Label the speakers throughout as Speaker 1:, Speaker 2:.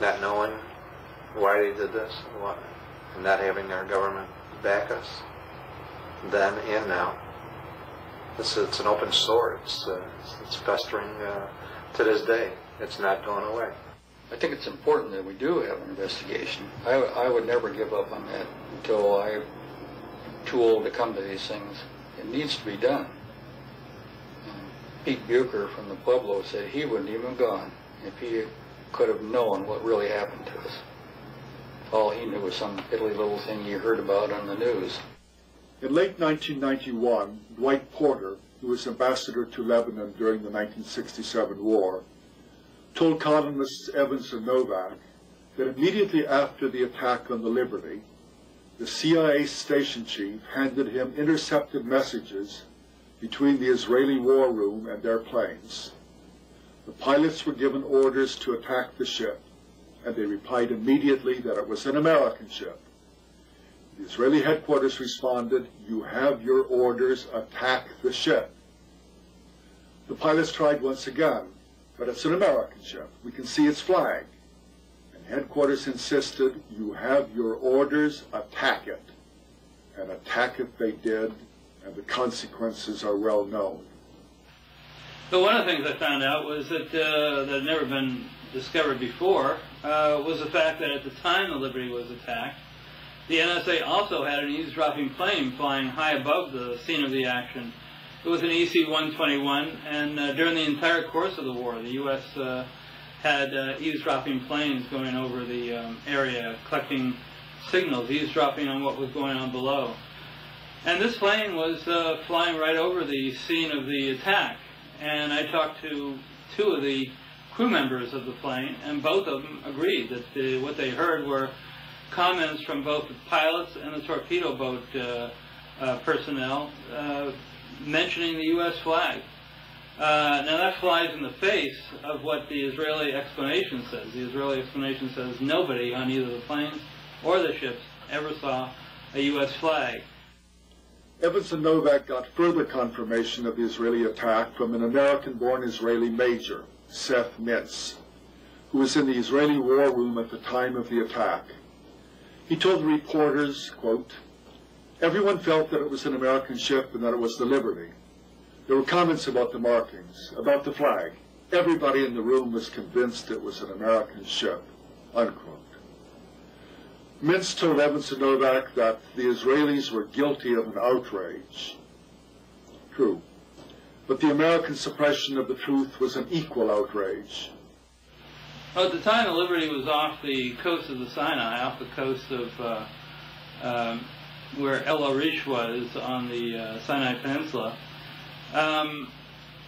Speaker 1: not knowing why they did this, and not having our government back us, then and now. It's an open sore. It's festering to this day. It's not going away.
Speaker 2: I think it's important that we do have an investigation. I would never give up on that until I'm too old to come to these things. It needs to be done. Pete Bucher from the Pueblo said he wouldn't even have gone if he could have known what really happened to us. All he knew was some piddly little thing he heard about on the news.
Speaker 3: In late 1991, Dwight Porter, who was ambassador to Lebanon during the 1967 war, told columnists Evans and Novak that immediately after the attack on the Liberty, the CIA station chief handed him intercepted messages between the Israeli war room and their planes. The pilots were given orders to attack the ship, and they replied immediately that it was an American ship. The Israeli headquarters responded, "You have your orders, attack the ship." The pilots tried once again, "But it's an American ship. We can see its flag." And headquarters insisted, "You have your orders, attack it." And attack it they did, and the consequences are well known.
Speaker 4: So one of the things I found out was that had never been discovered before was the fact that at the time the Liberty was attacked, the NSA also had an eavesdropping plane flying high above the scene of the action. It was an EC-121, and during the entire course of the war, the U.S. Had eavesdropping planes going over the area, collecting signals, eavesdropping on what was going on below. And this plane was flying right over the scene of the attack. And I talked to two of the crew members of the plane, and both of them agreed that what they heard were comments from both the pilots and the torpedo boat personnel mentioning the U.S. flag. Now that flies in the face of what the Israeli explanation says. The Israeli explanation says nobody on either the planes or the ships ever saw a U.S. flag.
Speaker 3: Evans and Novak got further confirmation of the Israeli attack from an American-born Israeli major, Seth Mintz, who was in the Israeli war room at the time of the attack. He told the reporters, quote, "Everyone felt that it was an American ship and that it was the Liberty. There were comments about the markings, about the flag. Everybody in the room was convinced it was an American ship," unquote. Mintz told Evans and Novak that the Israelis were guilty of an outrage. True. But the American suppression of the truth was an equal outrage.
Speaker 4: Well, at the time, the Liberty was off the coast of the Sinai, off the coast of where El Arish was on the Sinai Peninsula.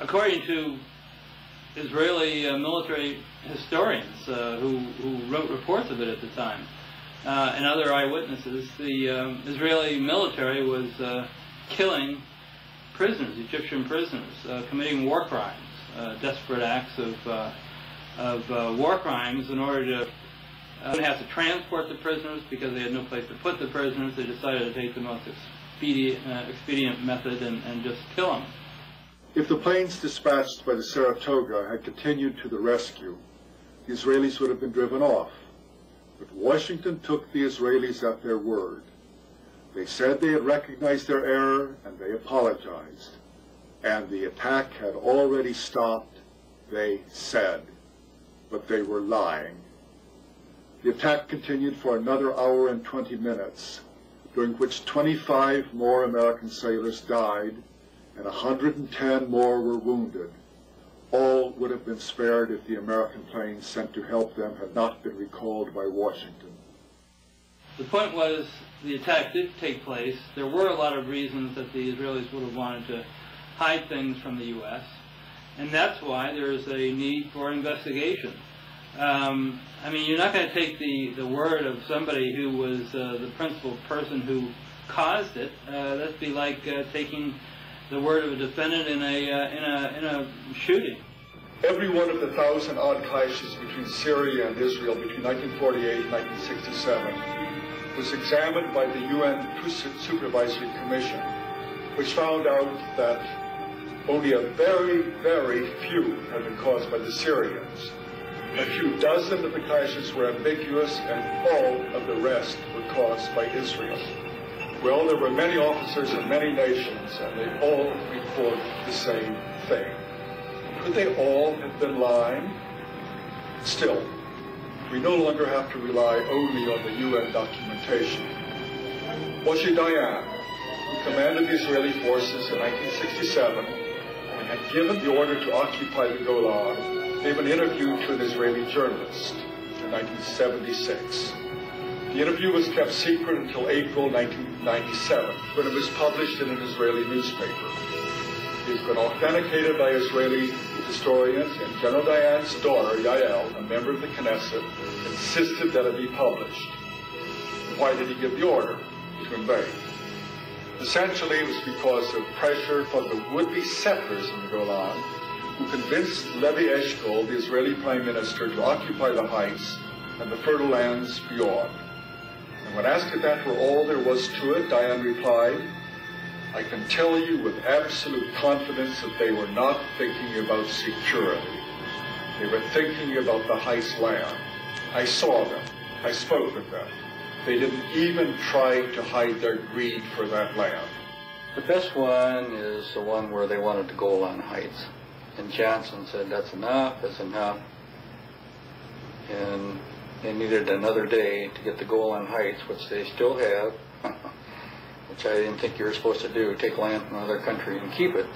Speaker 4: According to Israeli military historians who wrote reports of it at the time, and other eyewitnesses, the Israeli military was killing prisoners, Egyptian prisoners, committing war crimes, desperate acts of war crimes in order to have to transport the prisoners because they had no place to put the prisoners. They decided to take the most expedient method and just kill them.
Speaker 3: If the planes dispatched by the Saratoga had continued to the rescue, the Israelis would have been driven off. But Washington took the Israelis at their word. They said they had recognized their error and they apologized. And the attack had already stopped, they said. But they were lying. The attack continued for another hour and 20 minutes, during which 25 more American sailors died and 110 more were wounded. All would have been spared if the American planes sent to help them had not been recalled by Washington.
Speaker 4: The point was, the attack did take place. There were a lot of reasons that the Israelis would have wanted to hide things from the U.S., and that's why there is a need for investigation. I mean, you're not going to take the word of somebody who was the principal person who caused it. That'd be like taking the word of a defendant in a shooting.
Speaker 3: Every one of the 1,000-odd clashes between Syria and Israel between 1948 and 1967 was examined by the UN Truth Supervisory Commission, which found out that only a very, very few had been caused by the Syrians. A few dozen of the crashes were ambiguous, and all of the rest were caused by Israel. Well, there were many officers in many nations, and they all reported the same thing. Could they all have been lying? Still, we no longer have to rely only on the UN documentation. Moshe Dayan, who commanded the Israeli forces in 1967 and had given the order to occupy the Golan, gave an interview to an Israeli journalist in 1976. The interview was kept secret until April 1997, when it was published in an Israeli newspaper. It has been authenticated by Israeli historians, and General Dayan's daughter, Yael, a member of the Knesset, insisted that it be published. Why did he give the order? To invade. Essentially, it was because of pressure from the would-be settlers in the Golan, who convinced Levi Eshkol, the Israeli prime minister, to occupy the heights and the fertile lands beyond. And when asked if that were all there was to it, Dayan replied, "I can tell you with absolute confidence that they were not thinking about security. They were thinking about the heights land. I saw them. I spoke with them. They didn't even try to hide their greed for that land."
Speaker 2: The best one is the one where they wanted to Golan Heights. And Johnson said, that's enough. And they needed another day to get the Golan Heights, which they still have, which I didn't think you were supposed to do, take land from another country and keep it.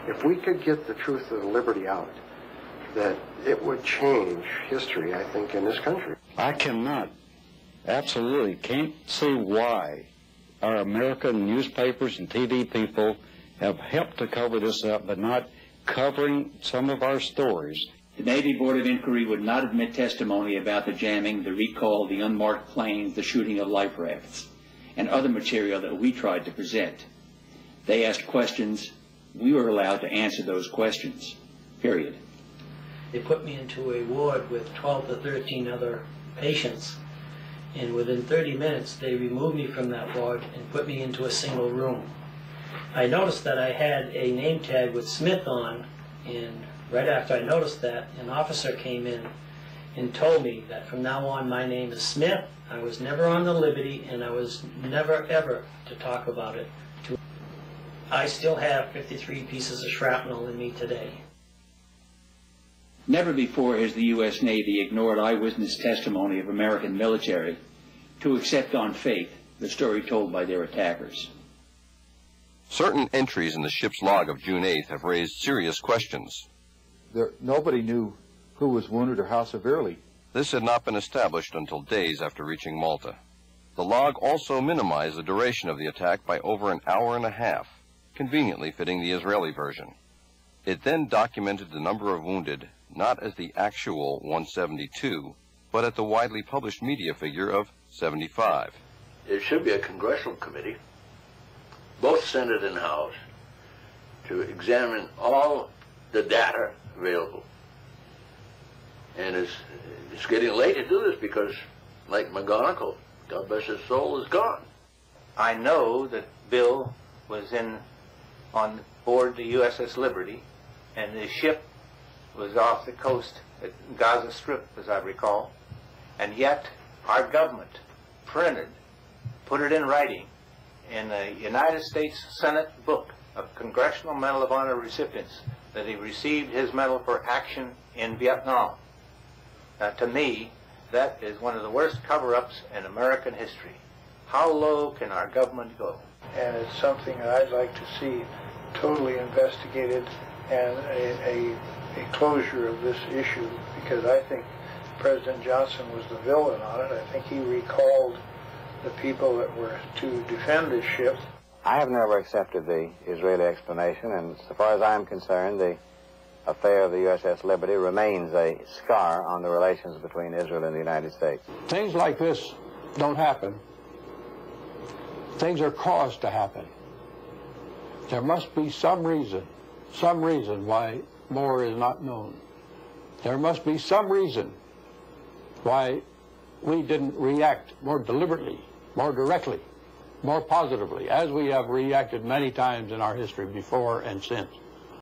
Speaker 5: If we could get the truth of the liberty out, that it would change history, I think, in this country.
Speaker 6: I cannot, absolutely can't see why our American newspapers and TV people have helped to cover this up, but not covering some of our stories.
Speaker 7: The Navy Board of Inquiry would not admit testimony about the jamming, the recall, the unmarked planes, the shooting of life rafts, and other material that we tried to present. They asked questions. We were allowed to answer those questions, period.
Speaker 8: They put me into a ward with 12 to 13 other patients, and within 30 minutes they removed me from that ward and put me into a single room. I noticed that I had a name tag with Smith on, and right after I noticed that, an officer came in and told me that from now on my name is Smith. I was never on the Liberty, and I was never ever to talk about it. I still have 53 pieces of shrapnel in me today.
Speaker 7: Never before has the U.S. Navy ignored eyewitness testimony of American military to accept on faith the story told by their attackers.
Speaker 9: Certain entries in the ship's log of June 8th have raised serious questions.
Speaker 10: Nobody knew who was wounded or how severely.
Speaker 9: This had not been established until days after reaching Malta. The log also minimized the duration of the attack by over an hour and a half, conveniently fitting the Israeli version. It then documented the number of wounded not as the actual 172, but at the widely published media figure of 75.
Speaker 11: There should be a congressional committee, both Senate and House, to examine all the data available. And it's getting late to do this because, like McGonigal, God bless his soul, is gone.
Speaker 12: I know that Bill was on board the USS Liberty, and the ship was off the coast at Gaza Strip, as I recall, and yet our government put it in writing in the United States Senate book of Congressional Medal of Honor recipients that he received his medal for action in Vietnam. Now, to me, that is one of the worst cover-ups in American history. How low can our government go?
Speaker 13: And it's something I'd like to see totally investigated and a closure of this issue, because I think President Johnson was the villain on it. I think he recalled the people that were to defend this ship.
Speaker 14: I have never accepted the Israeli explanation, and so far as I'm concerned, the affair of the USS Liberty remains a scar on the relations between Israel and the United States.
Speaker 15: Things like this don't happen. Things are caused to happen. There must be some reason why more is not known. There must be some reason why we didn't react more deliberately, more directly, more positively, as we have reacted many times in our history before and since.